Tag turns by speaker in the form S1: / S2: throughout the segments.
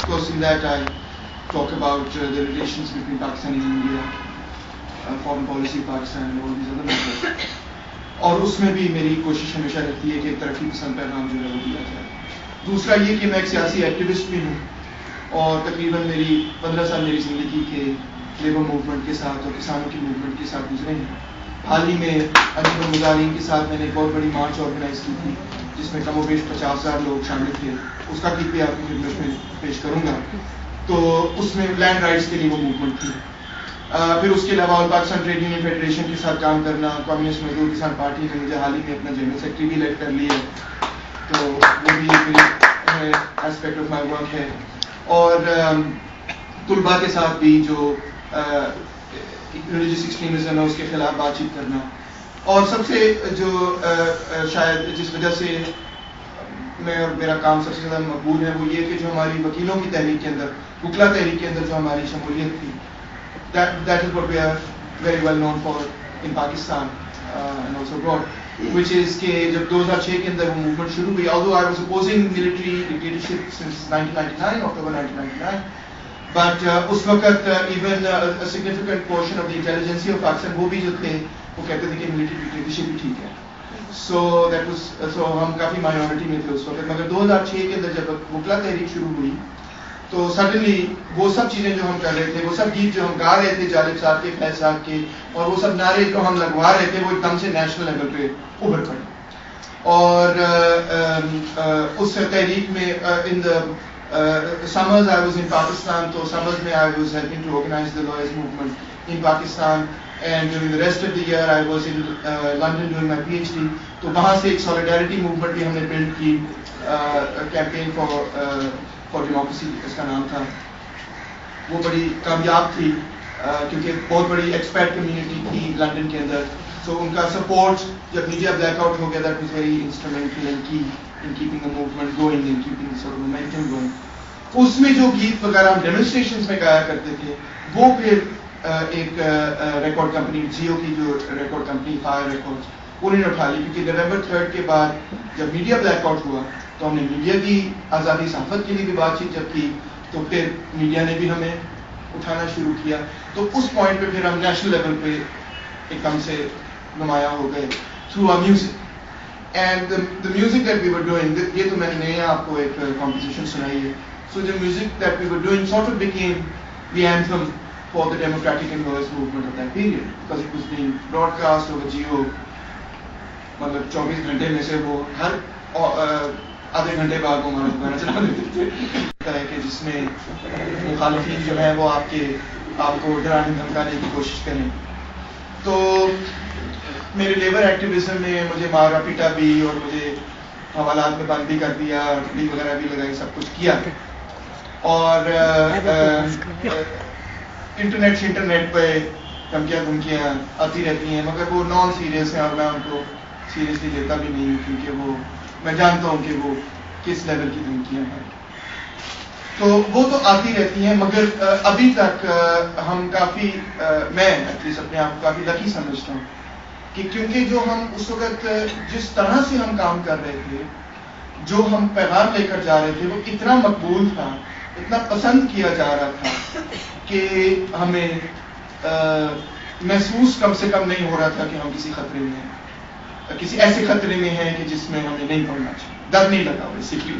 S1: course, in that I talk about the relations between Pakistan and India, foreign policy Pakistan and all these other matters. اور اس میں بھی میری کوشش ہمیشہ رہتی ہے کہ ایک ترقی پسند پیغام جو ہے وہ دیا جائے. دوسرا یہ کہ میں ایک سیاسی ایکٹیوسٹ بھی ہوں اور تقریباً میری 15 سال میری زندگی کے لیبر موومنٹ کے ساتھ اور کسانوں کی موومنٹ کے ساتھ گزرے ہیں. حال ہی میں انجمن المظاہرین کے ساتھ میں نے ایک بہت بڑی مارچ آرگنائز کی تھی جس میں کم و بیش 50,000 لوگ شامل تھے. اس کا کلپ بھی آپ کی خدمت میں پیش کروں گا. تو اس میں لینڈ رائٹس کے لیے وہ موومنٹ تھی. پھر اس کے علاوہ آل پاکستان ٹریڈ یونین فیڈریشن کے ساتھ کام کرنا, کمیونسٹ مزدور کسان پارٹی نے مجھے حال ہی میں اپنا جنرل سیکرٹری بھی الیکٹ کر لی ہے, تو وہ بھی ایک ایسپیکٹ آف مائی ورک ہے. اور طلباء کے ساتھ بھی جو ریلیجیس ایکسٹریمزم ہے اس کے خلاف بات چیت کرنا. اور سب سے جو شاید جس وجہ سے میں اور میرا کام سب سے زیادہ مقبول ہے وہ یہ کہ جو ہماری وکیلوں کی تحریک کے اندر, وکلا تحریک کے اندر جو ہماری شمولیت تھی, that is what we are very well known for in Pakistan and also abroad, which is کہ جب 2006 کے اندر وہ موومنٹ شروع ہوئی, although I was opposing military dictatorship since 1999, October 1999, but اس وقت even a significant portion of the intelligentsia of Pakistan وہ بھی جو تھے وہ کہتے تھے کہ military dictatorship بھی ٹھیک ہے. So ہم کافی مائنورٹی میں تھے اس وقت. مگر 2006 کے اندر جب وکلا تحریک شروع ہوئی تو سڈنلی وہ سب چیزیں جو ہم کر رہے تھے, وہ سب گیت جو ہم گا رہے تھے جالب صاحب کے, فیض صاحب کے, اور وہ سب نعرے جو ہم لگوا رہے تھے وہ ایک دم سے نیشنل لیول پہ ابھر پڑے. اور اس تحریک میں in summers I was in Pakistan, تو سمرز میں I was helping to organise the lawyers movement in Pakistan, and during the rest of the year I was in London doing my P H D. تو وہاں سے ایک solidarity movement بھی ہم نے blood کی, کیمپین فار ڈیموکریسی اس کا نام تھا. وہ بڑی کامیاب تھی کیونکہ بہت بڑی ایکسپیٹ کمیونٹی تھی لنڈن کے اندر, تو ان کا سپورٹ جب میڈیا بلیک آؤٹ ہو گیا that was very instrumental in keeping the movement going, in keeping sort of momentum going. اس میں جو گیت وغیرہ ہم ڈیمونسٹریشنز میں گایا کرتے تھے وہ پھر ایک ریکارڈ کمپنی جیو کی جو ریکارڈ کمپنی فائر ریکارڈز انہوں نے اٹھا لی, کیونکہ نومبر 3 کے بعد جب میڈیا بلیک آؤٹ ہوا تو ہم نے میڈیا کی آزادی صحافت کے لیے بھی بات چیت جب کی تو پھر میڈیا نے بھی ہمیں اٹھانا شروع کیا. تو اس پوائنٹ پہ پھر ہم نیشنل لیول پہ ایک دم سے نمایاں ہو گئے through our music. And the music that we were doing, یہ تو میں نے نیا آپ کو ایک کمپوزیشن سنائی ہے. So the music that we were doing sort of became the anthem for the democratic and lawyers movement of that period, because it was being broadcast over Geo. مطلب 24 گھنٹے میں سے وہ ہر آدھے گھنٹے بعد وہ ہمارا گانا چلا دیتے تھے کہ جس میں مخالفین جو ہیں وہ آپ کو ڈرانے دھمکانے کی کوشش کریں. تو میرے لیبر ایکٹیویزم میں مجھے مارا پیٹا بھی اور مجھے حوالات میں بند بھی کر دیا, ٹھنڈی وغیرہ بھی لگائی, سب کچھ کیا. اور انٹرنیٹ پہ دھمکیاں آتی رہتی ہیں, مگر وہ نان سیریس ہیں اور میں ان کو سیریسلی لیتا بھی نہیں ہوں, کیونکہ وہ میں جانتا ہوں کہ وہ کس لیول کی دھمکیاں ہیں. تو وہ تو آتی رہتی ہیں, مگر ابھی تک ہم کافی, میں ایٹ لیسٹ اپنے آپ کو کافی لکی سمجھتا ہوں کہ کیونکہ جو ہم اس وقت جس طرح سے ہم کام کر رہے تھے, جو ہم پیغام لے کر جا رہے تھے وہ اتنا مقبول تھا, اتنا پسند کیا جا رہا تھا کہ ہمیں محسوس کم سے کم نہیں ہو رہا تھا کہ ہم کسی خطرے میں ہیں, کسی ایسے خطرے میں ہیں کہ جس میں ہمیں نہیں پڑنا چاہیے. ڈر نہیں لگا بیسکلی.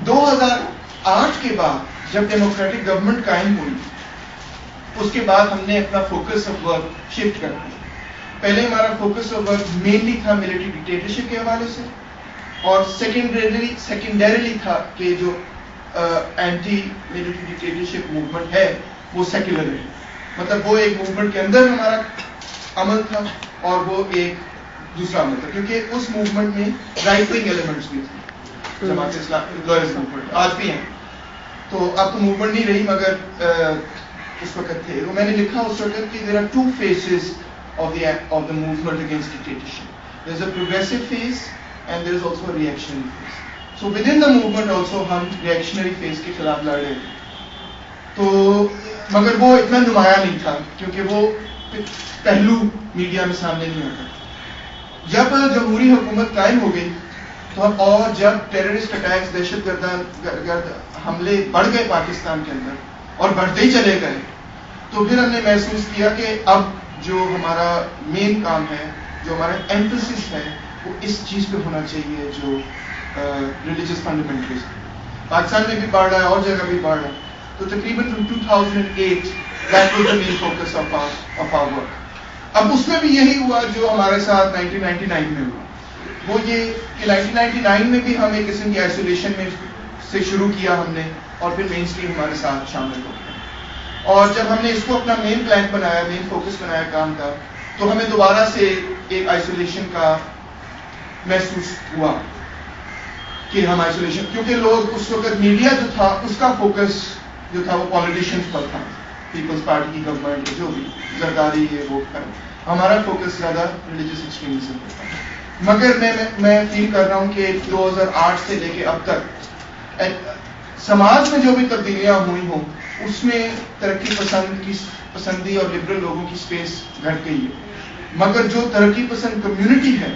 S1: 2008 کے بعد جب ڈیموکریٹک گورنمنٹ قائم ہوئی اس کے بعد ہم نے اپنا فوکس آف ورک شفٹ کر دیا. پہلے ہمارا فوکس آف ورک مینلی تھا ملٹری ڈکٹیٹرشپ کے حوالے سے, اور سیکنڈریلی تھا کہ جو اینٹی ملٹری ڈکٹیٹرشپ موومنٹ ہے وہ سیکولر ہے. مطلب وہ ایک موومنٹ کے اندر ہمارا عمل تھا اور وہ ایک دوسرا عمل تھا, کیونکہ اس موومنٹ میں رائٹ ونگ ایلیمنٹس بھی تھے. جماعت اسلامی لائرز موومنٹ آج بھی ہیں, تو اب تو موومنٹ نہیں رہی مگر اس وقت تھے. تو میں نے لکھا اس وقت کہ there are two phases of the movement against dictatorship. There is a progressive phase and there is also a reactionary phase. So within the movement also ہم reactionary phase کے خلاف لڑ رہے تھے. تو مگر وہ اتنا نمایاں نہیں تھا کیونکہ وہ پہلو میڈیا میں سامنے نہیں آتا. جب جمہوری حکومت قائم ہو گئی تو اور جب ٹیررسٹ اٹیکس دہشت گرد حملے بڑھ گئے پاکستان کے اندر اور بڑھتے ہی چلے گئے تو پھر ہم نے محسوس کیا کہ اب جو ہمارا مین کام ہے, جو ہمارا ایمفسس ہے, وہ اس چیز پہ ہونا چاہیے جو ریلیجیس فنڈامنٹلزم پاکستان میں بھی بڑھ رہا ہے اور جگہ بھی بڑھ رہا ہے. تو تقریباً 2008 that was the main focus of our work. اب اس میں بھی یہی ہوا جو ہمارے ساتھ 1999 میں ہوا, وہ یہ کہ 1999 میں بھی ہم ایک قسم کی آئسولیشن میں سے شروع کیا ہم نے, اور پھر مین اسٹریم ہمارے ساتھ شامل ہو گیا. اور جب ہم نے اس کو اپنا مین پلان بنایا, مین فوکس بنایا کام کا, تو ہمیں دوبارہ سے ایک آئسولیشن کا محسوس ہوا کہ ہم آئسولیشن, کیونکہ لوگ اس وقت میڈیا جو تھا اس کا فوکس جو تھا وہ پالیٹیشینس پر تھا, پیپلز پارٹی کی گورنمنٹ جو بھی زرداری ہے وہ کر, ہمارا فوکس زیادہ ریلیجیس ایکسٹریمزم پر تھا. مگر میں فیل کر رہا ہوں کہ 2008 سے لے کے اب تک سماج میں جو بھی تبدیلیاں ہوئی ہوں اس میں ترقی پسندی اور لبرل لوگوں کی اسپیس گھٹ گئی ہے, مگر جو ترقی پسند کمیونٹی ہے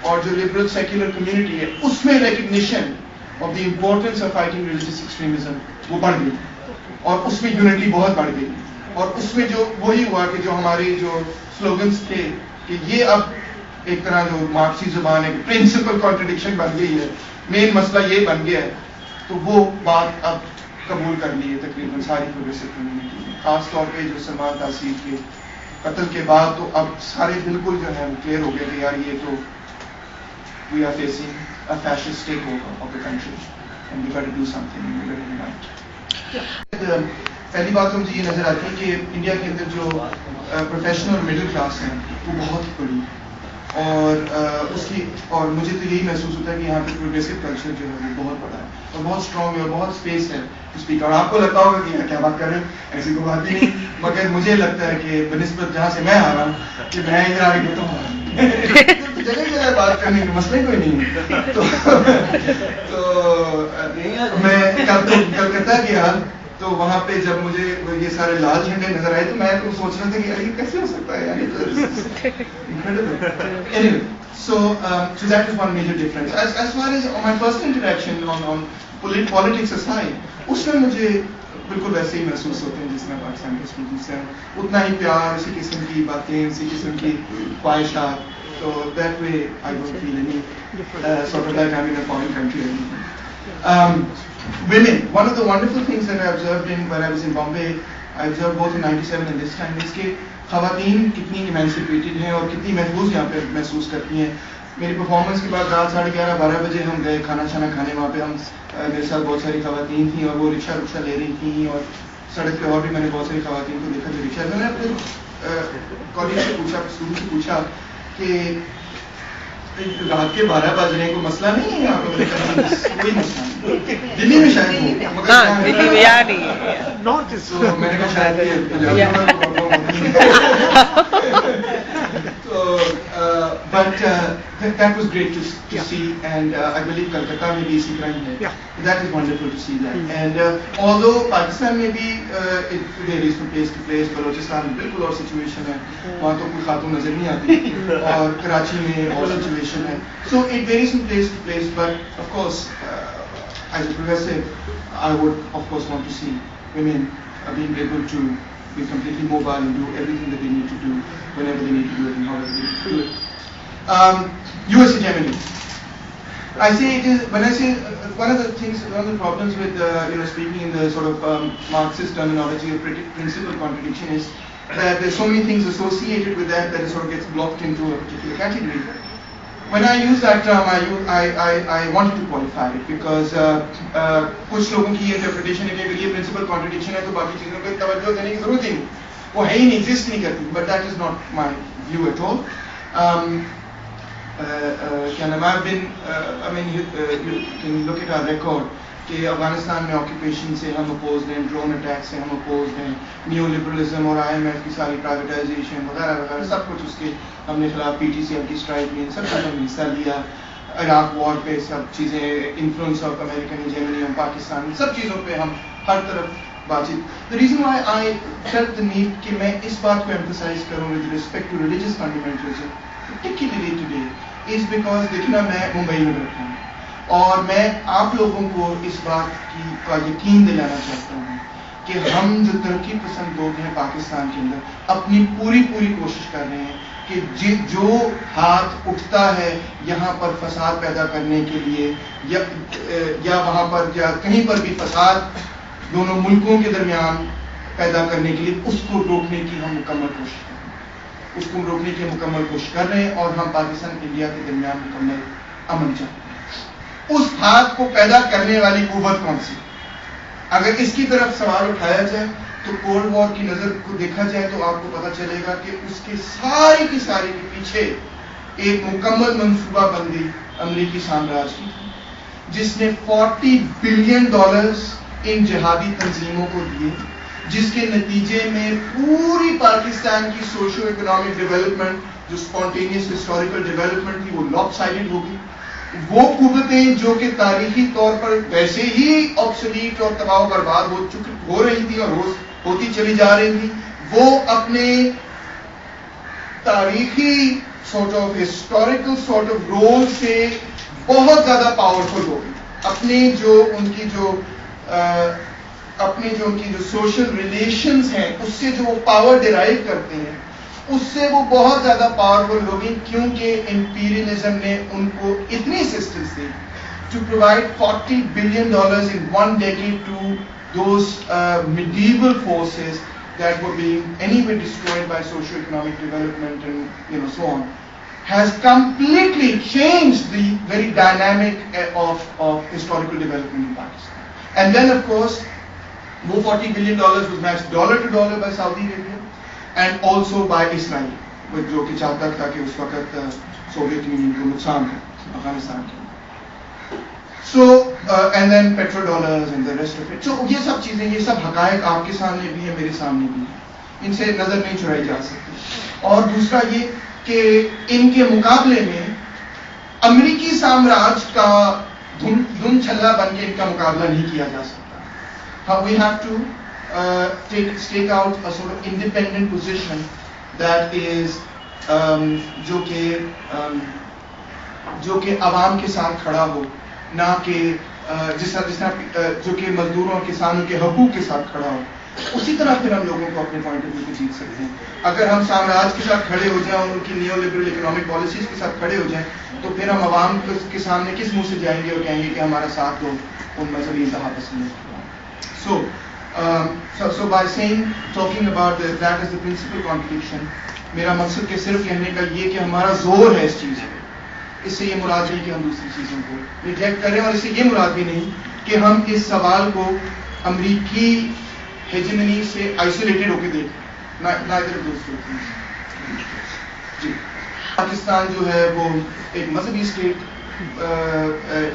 S1: اور جو لبرل سیکولر کمیونٹی ہے اس میں recognition of the importance of fighting religious extremism وہ بڑھ گئی, اور اس میں یونٹی بہت بڑھ گئی. اور اس میں جو وہی ہوا کہ جو ہمارے جو سلوگنس تھے کہ یہ اب ایک طرح جو مارکسی زبان ہے پرنسپل کانٹرڈکشن بن گئی ہے, مین مسئلہ یہ بن گیا ہے, تو وہ بات اب قبول کر لی ہے تقریباً ساری پروگریسو کمیونٹی میں, خاص طور پہ جو سلمان تاثیر کے قتل کے بعد تو اب سارے بالکل جو ہے وہ کلیئر ہو گیا کہ یار یہ تو we are facing a fascist takeover of the country and we got to do something very unite. پہلی بات تو مجھے یہ نظر آتی ہے کہ انڈیا کے اندر جو پروفیشنل اور مڈل کلاس ہیں وہ بہت بڑی ہے, اور مجھے تو یہی محسوس ہوتا ہے کہ یہاں پہ پروگریسو کلچر جو ہے وہ بہت بڑا ہے اور بہت اسٹرانگ ہے اور بہت اسپیس ہے اسپیک. اور آپ کو لگتا ہوگا کہ کیا بات کر رہے ہیں, ایسی کوئی بات ہی نہیں, مگر مجھے لگتا ہے کہ بنسبت جہاں سے میں آ رہا ہوں کہ میں ادھر آ کے کہتا ہوں جگہ جگہ بات کرنے کا مسئلہ کوئی نہیں ہے. تو میں کلکتہ گیا تو وہاں پہ جب مجھے یہ سارے لال جھنڈے نظر آئے تو میں تو سوچ رہا تھا کہ یہ کیسے ہو سکتا ہے یعنی so that is one major difference. As far as my first interaction on politics aside, اس میں مجھے بالکل ویسے ہی محسوس ہوتے ہیں جس میں پاکستان کے اسٹوڈنٹس ہیں, اتنا ہی پیار, اسی قسم کی باتیں, اسی قسم کی خواہشات. So that way I don't feel any sort of like I'm in a foreign country or anything. Women, one of the wonderful things that I observed when I was in Bombay, I observed both in 97 and this time, is کہ خواتین کتنی ایمانسپیٹڈ ہیں اور کتنی محفوظ یہاں پہ محسوس کرتی ہیں. میری پرفارمنس کے بعد رات 11:30-12 بجے ہم گئے کھانا کھانے, وہاں پہ ہم میرے ساتھ بہت ساری خواتین تھیں اور وہ رکشہ لے رہی تھیں, اور سڑک پہ اور بھی میں نے بہت ساری خواتین کو دیکھا جو رکشہ. میں نے اپنے کالج سے پوچھا, اسٹوڈنٹ سے پوچھا کہ رات کے 12 بجنے کو مسئلہ نہیں ہے یہاں پہ, کوئی مسئلہ نہیں, دلی میں شاید
S2: دلی میں یہاں نہیں ہے,
S1: میں نے کہا شاید but that was great to see, and I believe Calcutta میں بھی اسی طرح ہی ہے. That is wonderful to see that. And although Pakistan میں بھی it varies from place to place, Balochistan میں بالکل اور سچویشن ہے, وہاں تو کوئی خاتون نظر نہیں آتی, اور کراچی میں اور سچویشن ہے. So it varies from place to place, but of course as a progressive I would of course want to see women being able to be completely mobile and do everything that they need to do whenever they need to do it and however they need to do it. US hegemony. I say it is, when I say one of the problems with speaking in the sort of Marxist terminology of principal contradiction is that there's so many things associated with that it sort of gets blocked into a particular category. When I use that term, I wanted to qualify it because کچھ لوگوں کی یہ interpretation ہے کہ اگر یہ principal contradiction ہے تو باقی چیزوں پہ توجہ دینے کی ضرورت ہی نہیں, وہ ہے ہی نہیں, ایگزسٹ نہیں کرتی. But that is not my view at all. کیا نام ہے, I mean you can look at our record کہ افغانستان میں آکوپیشن سے ہم اپوزڈ ہیں, ڈرون اٹیک سے ہم اپوزڈ ہیں, نیو لبرلزم اور IMF کی ساری پرائیویٹائزیشن وغیرہ وغیرہ سب کچھ اس کے ہم نے خلاف PTCL کی اسٹرائک میں سب کچھ ہم نے حصہ لیا. عراق وار پہ سب چیزیں, انفلوئنس آف امریکن ہیجمنی ہم پاکستان, سب چیزوں پہ ہم ہر طرف بات چیت. The reason why I felt the need کہ میں اس بات کو emphasize کروں with respect to religious fundamentalism particularly today is because دیکھنا میں ممبئی میں رہتا ہوں اور میں آپ لوگوں کو اس بات کا یقین دلانا چاہتا ہوں کہ ہم جو ترقی پسند لوگ ہیں پاکستان کے اندر اپنی پوری کوشش کر رہے ہیں کہ جو ہاتھ اٹھتا ہے یہاں پر فساد پیدا کرنے کے لیے یا وہاں پر یا کہیں پر بھی فساد دونوں ملکوں کے درمیان پیدا کرنے کے لیے اس کو روکنے کی ہم مکمل کوشش کر رہے ہیں اور ہم پاکستان انڈیا کے درمیان مکمل امن چاہتے ہیں. اس ہاتھ کو پیدا کرنے والی قوت کون سی؟ اگر اس کی طرف سوال اٹھایا جائے تو کولڈ وار کی نظر کو دیکھا جائے تو آپ کو پتا چلے گا کہ اس کے ساری کے پیچھے ایک مکمل منصوبہ بندی امریکی سامراج کی تھی جس نے $40 بلین ان جہادی تنظیموں کو دیے, جس کے نتیجے میں پوری پاکستان کی سوشو اکنامک ڈیولپمنٹ جو اسپونٹینیس ہسٹوریکل ڈیولپمنٹ تھی وہ لاپ سائڈڈ ہو گئی. وہ قوتیں جو کہ تاریخی طور پر ویسے ہی آبسلیٹ اور تباہ و برباد ہو رہی تھی اور ہوتی چلی جا رہی تھی, وہ اپنے تاریخی sort of historical sort of role سے بہت زیادہ پاورفل ہو گئی. اپنے جو ان کی جو سوشل ریلیشنز ہیں اس سے جو وہ پاور ڈیرائیو کرتے ہیں اس سے وہ بہت زیادہ پاورفل ہو گئی, کیونکہ امپیریلزم نے ان کو اتنی اسسٹنس دی to provide $40 billion in 1 decade to those medieval forces that were being anyway destroyed by socio-economic development and so on, has completely changed the very dynamic of historical development in Pakistan. And then of course, وہ $40 billion was matched dollar to dollar by Saudi Arabia and also by Israel, جو کہ چاہتا تھا کہ اس وقت Soviet union کو نقصان ہو افغانستان کے. So and then petrodollars and the rest of it. So یہ سب چیزیں, یہ سب حقائق آپ کے سامنے بھی ہیں, میرے سامنے بھی ہیں, ان سے نظر نہیں چڑھائی جا سکتی. اور دوسرا یہ کہ ان کے مقابلے میں امریکی سامراج کا دھن چھلا بن کے ان کا مقابلہ نہیں کیا جا سکتا. We have to stake out a sort of independent position that is جو کہ عوام کے ساتھ کھڑا ہو, نہ کہ جس طرح جو کہ مزدوروں اور کسانوں کے حقوق کے ساتھ کھڑا ہو. اسی طرح پھر ہم لوگوں کو اپنے پوائنٹ آف ویو کو جیت سکتے ہیں. اگر ہم سامراج کے ساتھ کھڑے ہو جائیں اور ان کی نیو لبرل اکنامک پالیسیز کے ساتھ کھڑے ہو جائیں تو پھر ہم عوام کے سامنے کس منہ سے جائیں گے اور کہیں گے کہ ہمارا ساتھ دو ان مذہبی انتہا پسند. So by talking about that as the principal contradiction, میرا مقصد کہ صرف کہنے کا یہ کہ ہمارا زور ہے اس چیز پہ. اس سے یہ مراد نہیں کہ ہم دوسری چیزوں کو ریجیکٹ کریں, اور اس سے یہ مراد بھی نہیں کہ ہم اس سوال کو امریکی ہیجمنی سے آئسولیٹڈ ہو کے دیکھیں. neither of those two things. جی, پاکستان جو ہے وہ ایک مذہبی اسٹیٹ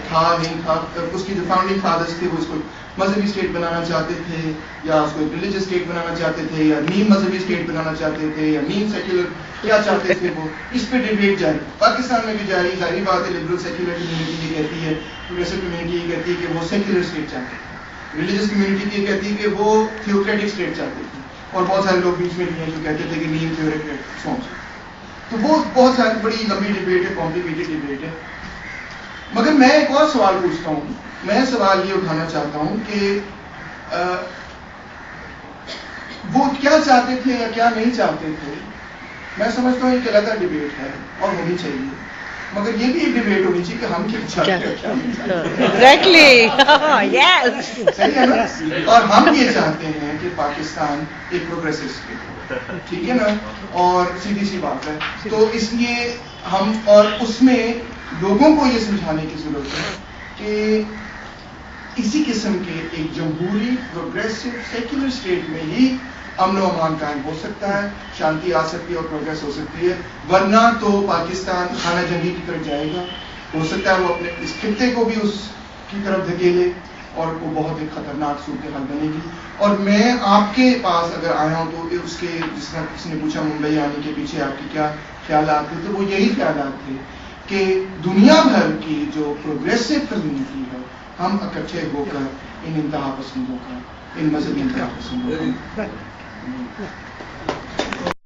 S1: تھا نہیں تھا, اس کی جو فاؤنڈنگ فادرز تھے وہ اس کو مذہبی اسٹیٹ بنانا چاہتے تھے, یا اس کو ایک ریلیجس اسٹیٹ بنانا چاہتے تھے, یا نیم مذہبی اسٹیٹ بنانا چاہتے تھے, یا نیم سیکولر, کیا چاہتے تھے وہ. اس پہ ڈیبیٹ جاری پاکستان میں بھی جاری. ظاہری بات ہے لبرل سیکولر کمیونٹی یہ کہتی ہے, پروگریسو کمیونٹی یہ کہتی ہے کہ وہ سیکولر اسٹیٹ چاہتے تھے, ریلیجس کمیونٹی یہ کہتی ہے کہ وہ تھیوکریٹک اسٹیٹ چاہتے تھے, اور بہت سارے لوگ بیچ میں بھی ہیں جو کہتے تھے کہ نیم تھیوکریٹک سونچ. تو وہ بہت ساری بڑی لمبی ڈیبیٹ ہے, کمپلیکیٹڈ ڈیبیٹ ہے. مگر میں ایک اور سوال پوچھتا ہوں. میں سوال یہ اٹھانا چاہتا ہوں کہ وہ کیا چاہتے تھے یا کیا نہیں چاہتے تھے. میں سمجھتا ہوں ایک علیحدہ ڈیبیٹ ہے اور ہونی چاہیے, مگر یہ بھی ایک ڈیبیٹ ہونی چاہیے کہ ہم کیا چاہتے ہیں. صحیح ہے نا. اور ہم یہ چاہتے ہیں کہ پاکستان ایک پروگریسو اسٹیٹ ہو, ٹھیک ہے نا, اور سیدھی سی بات ہے. تو اس لیے ہم, اور اس میں لوگوں کو یہ سمجھانے کی ضرورت ہے کہ اسی قسم کے ایک جمہوری پروگریسو سیکولر اسٹیٹ میں ہی امن و امان قائم ہو سکتا ہے, شانتی آ سکتی ہے اور پروگریس ہو سکتی ہے. ورنہ تو پاکستان خانہ جنگی کی طرف جائے گا. ہو سکتا ہے وہ اپنے اس خطے کو بھی اس کی طرف دھکیلے اور وہ بہت ایک خطرناک صورتحال بنے گی. اور میں آپ کے پاس اگر آیا ہوں تو اس کے, جس طرح کسی نے پوچھا ممبئی آنے کے پیچھے آپ کے کیا خیالات تھے, تو وہ یہی خیالات تھے کہ دنیا بھر کی جو پروگریسو کمیونٹی ہے ہم اکٹھے ہو کر ان انتہا پسندوں کا, ان مذہبی انتہا پسندوں کا